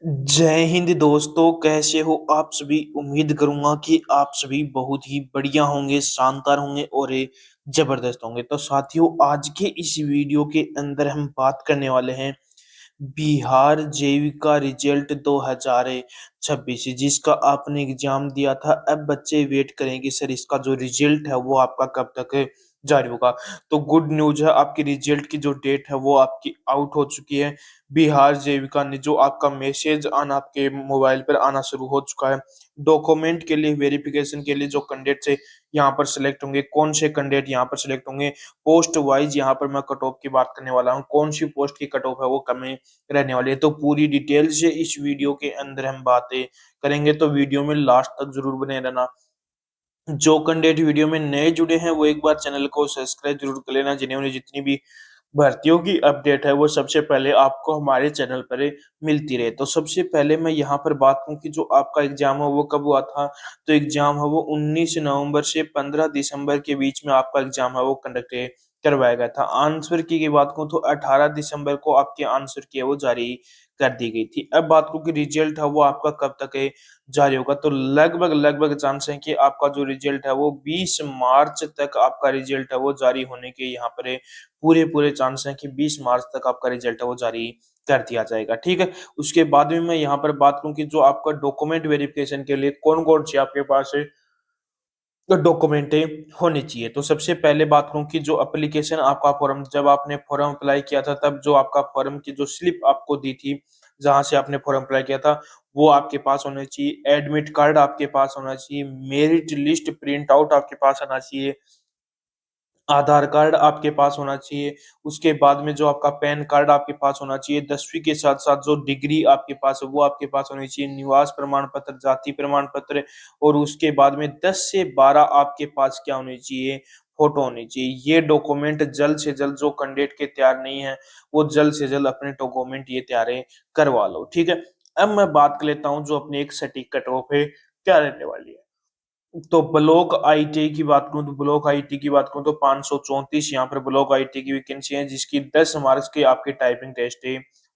जय हिंद दोस्तों, कैसे हो आप सभी। उम्मीद करूंगा कि आप सभी बहुत ही बढ़िया होंगे, शानदार होंगे और जबरदस्त होंगे। तो साथियों, आज के इस वीडियो के अंदर हम बात करने वाले हैं बिहार जेविका रिजल्ट 2026, जिसका आपने एग्जाम दिया था। अब बच्चे वेट करेंगे सर इसका जो रिजल्ट है वो आपका कब तक जारी होगा। तो गुड न्यूज है, आपकी रिजल्ट की जो डेट है वो आपकी आउट हो चुकी है। बिहार जेविका ने जो आपका मैसेज आना आपके मोबाइल पर आना शुरू हो चुका है। डॉक्यूमेंट के लिए वेरिफिकेशन के लिए जो कैंडिडेट से यहाँ पर सिलेक्ट होंगे, कौन से कैंडिडेट यहाँ पर सिलेक्ट होंगे, पोस्ट वाइज यहाँ पर मैं कट ऑफ की बात करने वाला हूँ। कौन सी पोस्ट की कट ऑफ है वो कम रहने वाली है, तो पूरी डिटेल से इस वीडियो के अंदर हम बातें करेंगे। तो वीडियो में लास्ट तक जरूर बने रहना। जो कैंडिडेट वीडियो में नए जुड़े हैं वो एक बार चैनल को सब्सक्राइब जरूर कर लेना, जिन्हें जितनी भी भर्तियों की अपडेट है वो सबसे पहले आपको हमारे चैनल पर मिलती रहे। तो सबसे पहले मैं यहाँ पर बात करूँ कि जो आपका एग्जाम है वो कब हुआ था। तो एग्जाम है वो 19 नवंबर से 15 दिसंबर के बीच में आपका एग्जाम है वो कंडक्ट करवाया गया था। आंसर की बात करूँ तो 18 दिसंबर को आपके आंसर की है वो जारी कर दी गई थी। अब बात करूँ कि रिजल्ट है वो आपका कब तक जारी होगा। तो लगभग लगभग चांस है कि आपका जो रिजल्ट है वो 20 मार्च तक आपका रिजल्ट है वो जारी होने के यहाँ पर पूरे पूरे चांस हैं कि 20 मार्च तक आपका रिजल्ट है वो जारी कर दिया जाएगा। ठीक है, उसके बाद में मैं यहाँ पर बात करूँ कि जो आपका डॉक्यूमेंट वेरिफिकेशन के लिए कौन कौन सी आपके पास डॉक्यूमेंटें होनी चाहिए। तो सबसे पहले बात करूं कि जो एप्लीकेशन आपका फॉर्म, जब आपने फॉर्म अप्लाई किया था तब जो आपका फॉर्म की जो स्लिप आपको दी थी जहां से आपने फॉर्म अप्लाई किया था वो आपके पास होना चाहिए। एडमिट कार्ड आपके पास होना चाहिए। मेरिट लिस्ट प्रिंट आउट आपके पास आना चाहिए। आधार कार्ड आपके पास होना चाहिए। उसके बाद में जो आपका पैन कार्ड आपके पास होना चाहिए। 10वीं के साथ साथ जो डिग्री आपके पास है वो आपके पास होनी चाहिए। निवास प्रमाण पत्र, जाति प्रमाण पत्र, और उसके बाद में 10 से 12 आपके पास क्या होनी चाहिए, फोटो होनी चाहिए। ये डॉक्यूमेंट जल्द से जल्द जो कैंडिडेट के तैयार नहीं है वो जल्द से जल्द अपने डॉक्यूमेंट ये तैयार करवा लो। ठीक है, अब मैं बात कर लेता हूँ जो अपनी एक सटीक कट ऑफ है क्या रहने वाली है। तो ब्लॉक आईटी की बात करूं तो ब्लॉक आईटी की बात करूं तो 534 यहाँ पर ब्लॉक आईटी की वैकेंसी है, जिसकी 10 मार्क्स की आपकी टाइपिंग टेस्ट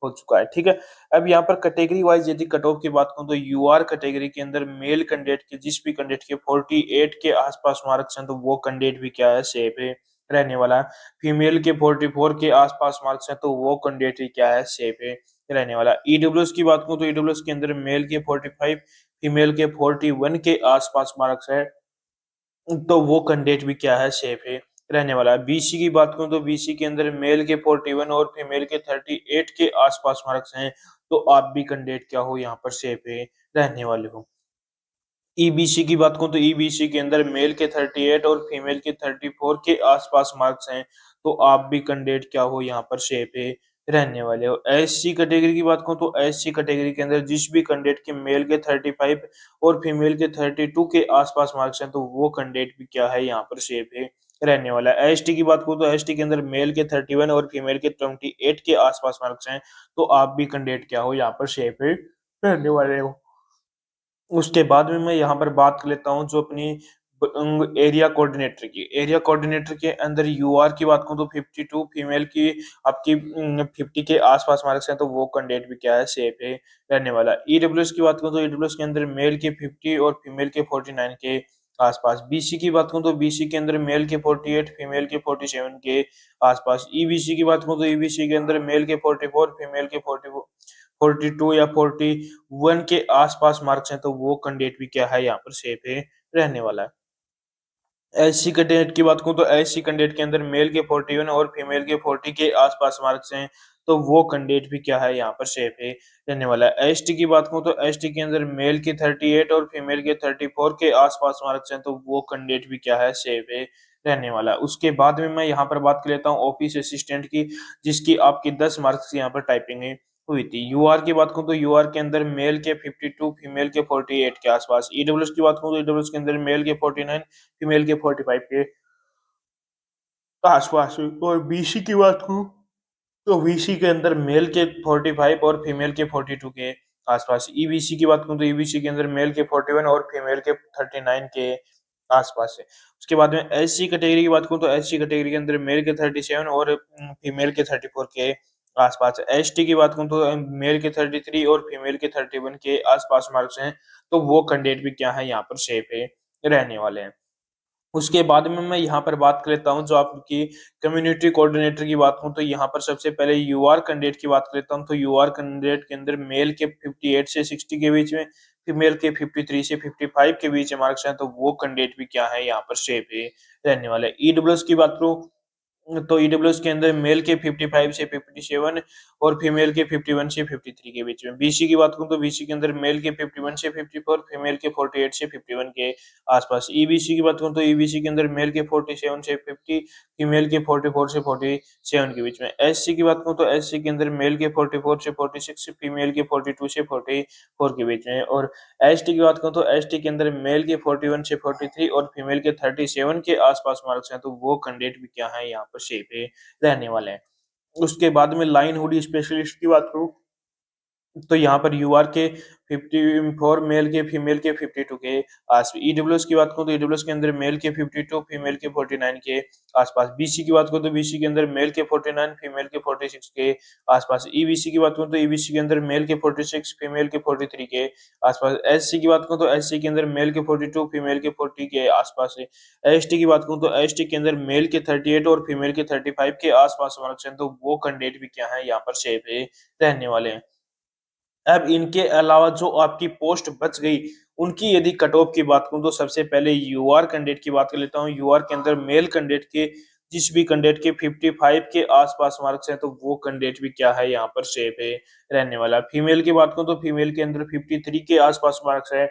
हो चुका है। ठीक है, अब यहाँ पर कैटेगरी वाइज यदि कट ऑफ की बात करूं तो यूआर कैटेगरी के अंदर मेल कैंडिडेट के, जिस भी कैंडिडेट के 48 के आसपास मार्क्स हैं तो वो कैंडिडेट भी क्या है, सेफ है रहने वाला है। फीमेल के 44 के आसपास मार्क्स हैं तो वो कैंडिडेट भी क्या है, सेफ है रहने वाला। ईडब्ल्यूएस की बात करूं तो ईडब्ल्यूएस के अंदर मेल के 45, फीमेल के 41 के आसपास मार्क्स है तो वो कैंडिडेट भी क्या है, सेफ है रहने वाला है। बीसी की बात करूं तो बीसी के अंदर मेल के 41 और फीमेल के 38 के आसपास मार्क्स हैं तो आप भी कैंडिडेट क्या हो, यहाँ पर सेफ है रहने वाले हो। ईबीसी की बात करूं तो ईबीसी के अंदर मेल के 38 और फीमेल के 34 के आसपास मार्क्स हैं तो आप भी कैंडिडेट क्या हो, यहाँ पर सेफ है रहने वाले हो। एससी कैटेगरी की बात करूं तो एससी कैटेगरी के अंदर जिस भी कैंडिडेट के मेल के 35 और फीमेल के 32 के आसपास मार्क्स हैं तो वो कैंडिडेट भी क्या है, यहाँ पर सेफ है रहने वाला है। एसटी की बात करूं तो एसटी के अंदर मेल के 31 और फीमेल के 28 के आसपास मार्क्स हैं तो आप भी कैंडिडेट क्या हो, यहाँ पर सेफ है रहने वाले हो। उसके बाद में मैं यहाँ पर बात कर लेता हूँ जो अपनी एरिया कोऑर्डिनेटर की। एरिया कोऑर्डिनेटर के अंदर यूआर की बात करूँ तो 52, फीमेल की आपकी 50 के आसपास मार्क्स हैं तो वो कैंडिडेट भी क्या है, सेफ है रहने वाला। ईडब्ल्यूएस की बात करूँ तो ईडब्ल्यूएस के अंदर मेल के 50 और फीमेल के 49 के आसपास। बीसी की बात करूँ तो बीसी के अंदर मेल के 48, फीमेल के 47 के आसपास। ईबीसी की बात करूँ तो ईबीसी के अंदर मेल के 44, फीमेल के 42 या 41 के आसपास मार्क्स हैं तो वो कैंडिडेट भी क्या है, यहाँ पर सेफ है रहने वाला है। एससी कैंडिडेट की बात करूं तो एससी कैंडिडेट के अंदर मेल के 41 और फीमेल के 40 के आसपास मार्क्स हैं तो वो कैंडिडेट भी क्या है, यहाँ पर सेफ है रहने वाला है। एसटी की बात करूं तो एसटी के अंदर मेल के 38 और फीमेल के 34 के आसपास मार्क्स हैं तो वो कैंडिडेट भी क्या है, सेफ है रहने वाला है। उसके बाद में मैं यहाँ पर बात कर लेता हूँ ऑफिस असिस्टेंट की, जिसकी आपकी 10 मार्क्स यहाँ पर टाइपिंग है हुई थी। यूआर की बात करूं तो यूआर के अंदर मेल के 52, फीमेल के 48 के आसपास। ईडब्ल्यूएस की बात करूं तो ईडब्ल्यूएस के अंदर मेल के 49, फीमेल के 45 के आसपास। और बीसी की बात करूं तो बीसी के अंदर मेल के 45 और फीमेल के 42 के आसपास। ईबीसी की बात करूं तो ईबीसी के अंदर मेल के 41 और फीमेल के 39 के आसपास है। उसके बाद में एससी कैटेगरी की बात करूं तो एससी कैटेगरी के अंदर मेल के 37 और फीमेल के 34 के आस-पास। एसटी की बात करूँ तो मेल के 33 और फीमेल के 31 के आस-पास मार्क्स हैं, तो वो कैंडिडेट भी क्या है यहाँ पर सेफ है, रहने वाले हैं। उसके बाद में मैं यहाँ पर बात कर लेता हूँ जो आपकी कम्युनिटी कोऑर्डिनेटर की बात करूँ तो यहाँ पर सबसे पहले यूआर कैंडिडेट की बात कर लेता हूँ, तो यूआर कैंडिडेट के अंदर मेल के 58 से 60 के बीच में, फीमेल के 53 से 55 के बीच में मार्क्स हैं, तो वो कैंडिडेट भी क्या है यहाँ पर सेफ है, रहने वाला है। ईडब्ल्यूएस की बात करूँ तो ईडब्ल्यूएस के अंदर मेल के 55 से 57 और फीमेल के 51 से 53 के बीच में। बीसी की बात करूँ तो बीसी के अंदर मेल के 51 से 54, फीमेल के 48 से 51 के आसपास। ईबीसी की बात करूँ तो ईबीसी के अंदर मेल के 47 से 50, फीमेल के 44 से 47 के बीच में। एससी की बात करूँ तो एससी के अंदर मेल के 44 से 46, फीमेल के 42 से 44 के बीच में। और एसटी की बात करूँ तो एसटी के अंदर मेल के 41 से 43 और फीमेल के 37 के आसपास मार्क्स हैं, तो वो कैंडिडेट भी क्या है यहाँ पर सेफ है, रहने वाले हैं। उसके बाद में लाइन हुडी स्पेशलिस्ट की बात करूँ तो यहाँ पर यूआर के 54 मेल के, फीमेल के 52 के ईडब्ल्यूएस की बात करूँ तो ईडब्ल्यूएस के अंदर मेल के 52, फीमेल के 49 के आसपास। बीसी की बात करूँ तो बीसी के अंदर मेल के 49, फीमेल के 46 के आसपास। ईबीसी की बात करूँ तो ईबीसी के अंदर मेल के 46, फीमेल के 43 के आसपास। एससी की बात करूँ तो एससी के अंदर मेल के 42, फीमेल के 40 के आसपास है। एसटी की बात करूँ तो एसटी के अंदर मेल के 38 और फीमेल के 35 के आसपास मार्क्स हैं, तो वो कैंडिडेट भी क्या है यहाँ पर सेफ है, रहने वाले हैं। अब इनके अलावा जो आपकी पोस्ट बच गई, उनकी यदि कट ऑफ की बात करूँ तो सबसे पहले यूआर कैंडिडेट की बात कर लेता हूँ। यूआर के अंदर मेल कैंडिडेट के जिस भी कैंडिडेट के 55 के आस-पास मार्क्स हैं, तो वो कैंडिडेट भी क्या है यहाँ पर सेफ है, रहने वाला। फीमेल की बात करूँ तो फीमेल के अंदर 53 के आस-पास मार्क्स है,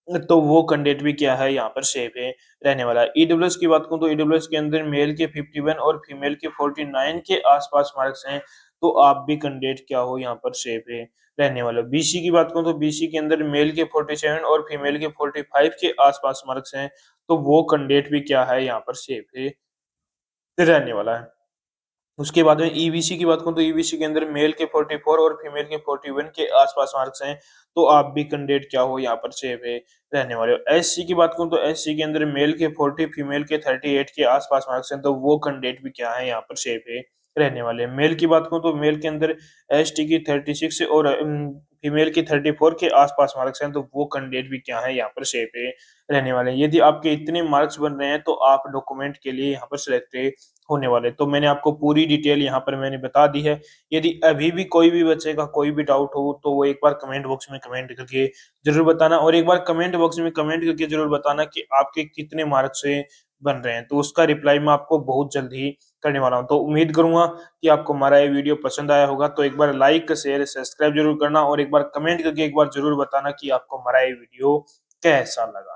तो वो कैंडिडेट भी क्या है यहाँ पर सेफ है, रहने वाला है। ईडब्ल्यूएस की बात करूँ तो ईडब्ल्यूएस के अंदर मेल के 51 और फीमेल के 49 के आस-पास मार्क्स हैं, तो आप भी कैंडिडेट क्या हो यहाँ पर सेफ है, रहने वाला। बीसी की बात करूँ तो बीसी के अंदर मेल के 47 और फीमेल के 45 के आस-पास मार्क्स हैं, तो वो कैंडिडेट भी क्या है यहाँ पर सेफ है, रहने वाला है। उसके बाद में ईबीसी की बात करूँ तो ईबीसी के अंदर मेल के 44 और फीमेल के 41 के आस-पास मार्क्स हैं, तो आप भी कैंडिडेट क्या हो यहाँ पर सेफ है, रहने वाले हो। एससी की बात करूँ तो एससी के अंदर मेल के 40, फीमेल के 38 के आस-पास मार्क्स हैं, तो वो कैंडिडेट भी क्या है यहाँ पर सेफ है, रहने वाले हैं। मेल की बात करूँ तो मेल के अंदर एसटी की 36 और फीमेल की 34 के आस-पास मार्क्स हैं, तो वो कैंडिडेट भी क्या है यहाँ पर सेफ है, रहने वाले हैं। यदि आपके इतने मार्क्स बन रहे हैं, तो आप डॉक्यूमेंट के लिए यहाँ पर सिलेक्ट होने वाले। तो मैंने आपको पूरी डिटेल यहाँ पर मैंने बता दी है। यदि अभी भी कोई भी बच्चे का कोई भी डाउट हो तो वो एक बार कमेंट बॉक्स में कमेंट करके ज़रूर बताना, और एक बार कमेंट बॉक्स में कमेंट करके ज़रूर बताना कि आपके कितने मार्क्स से बन रहे हैं। तो उसका रिप्लाई मैं आपको बहुत जल्द ही करने वाला हूँ। तो उम्मीद करूँगा कि आपको हमारा ये वीडियो पसंद आया होगा। तो एक बार लाइक, शेयर, सब्सक्राइब ज़रूर करना, और एक बार कमेंट करके एक बार ज़रूर बताना कि आपको हमारा ये वीडियो कैसा लगा।